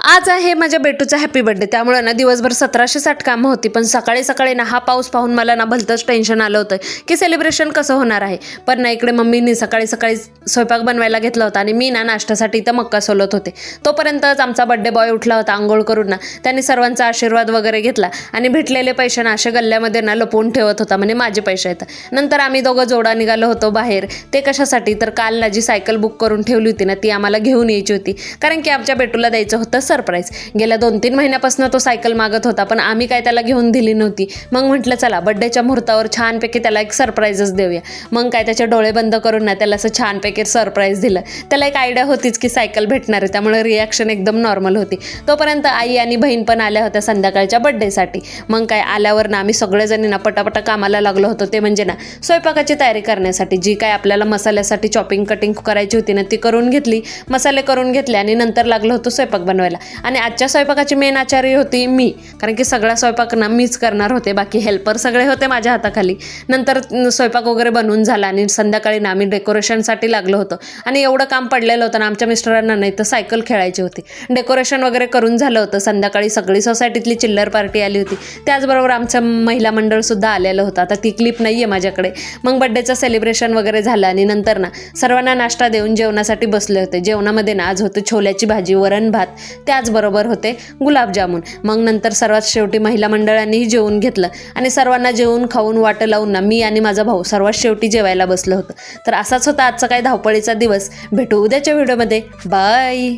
आज आहे माझ्या बेटूचा हॅपी बर्थडे, त्यामुळे ना दिवसभर 1760 कामं होती. पण सकाळी सकाळी ना हा पाऊस पाहून मला ना भलतंच टेन्शन आलं होतं की सेलिब्रेशन कसं होणार आहे. पण ना इकडे मम्मीने सकाळी सकाळी स्वयंपाक बनवायला घेतला होता आणि मी ना नाश्त्यासाठी इथं मक्का सोलत होते. तोपर्यंतच आमचा बर्थडे बॉय उठला होता. आंघोळ करून ना त्यांनी सर्वांचा आशीर्वाद वगैरे घेतला आणि भेटलेले पैसे ना असे गल्ल्यामध्ये ना लपवून ठेवत होता, म्हणजे माझे पैसे आहेत. नंतर आम्ही दोघं जोडा निघालो होतो बाहेर. ते कशासाठी तर काल ना जी सायकल बुक करून ठेवली होती ना ती आम्हाला घेऊन यायची होती, कारण की आमच्या बेटूला द्यायचं होतं सरप्राईज. गेल्या 2-3 महिन्यापासून तो सायकल मागत होता, पण आम्ही काय त्याला घेऊन दिली नव्हती. मग म्हटलं चला बड्डेच्या मुहूर्तावर छानपैकी त्याला एक सरप्राईजच देऊया. मग काय त्याचे डोळे बंद करून ना त्याला असं छानपैकी सरप्राईज दिलं. त्याला एक आयडिया होतीच की सायकल भेटणार आहे, त्यामुळे रिॲक्शन एकदम नॉर्मल होती. तोपर्यंत आई आणि बहीण पण आल्या होत्या संध्याकाळच्या बड्डेसाठी. मग काय आल्यावर ना आम्ही सगळेजणी ना पटापटा कामाला लागलो होतो. ते म्हणजे ना स्वयंपाकाची तयारी करण्यासाठी जी काय आपल्याला मसाल्यासाठी चॉपिंग कटिंग करायची होती ना ती करून घेतली, मसाले करून घेतले आणि नंतर लागलो होतो स्वयंपाक बनवायला. आणि आजच्या स्वयंपाकाची मेन आचार्य होती मी, कारण की सगळा स्वयंपाक ना मीच करणार होते. बाकी हेल्पर सगळे होते माझ्या हाताखाली. नंतर स्वयंपाक वगैरे बनवून झाला आणि संध्याकाळी ना आम्ही डेकोरेशनसाठी लागलो होतो. आणि एवढं काम पडलेलं होतं ना आमच्या मिस्टरांना, नाही तर सायकल खेळायची होती. डेकोरेशन वगैरे करून झालं होतं. संध्याकाळी सगळी सोसायटीतली चिल्लर पार्टी आली होती. त्याचबरोबर आमचं महिला मंडळसुद्धा आलेलं होतं. आता ती क्लिप नाही आहे माझ्याकडे. मग बड्डेचं सेलिब्रेशन वगैरे झालं आणि नंतर ना सर्वांना नाश्ता देऊन जेवणासाठी बसले होते. जेवणामध्ये ना आज होतं छोल्याची भाजी, वरण भात, त्याचबरोबर होते गुलाबजामुन. मग नंतर सर्वात शेवटी महिला मंडळांनीही जेवून घेतलं आणि सर्वांना जेवून खाऊन वाटं लावून ना मी आणि माझा भाऊ सर्वात शेवटी जेवायला बसलो होतो. तर असाच होता आजचा काही धावपळीचा दिवस. भेटू उद्याच्या व्हिडिओमध्ये. बाय.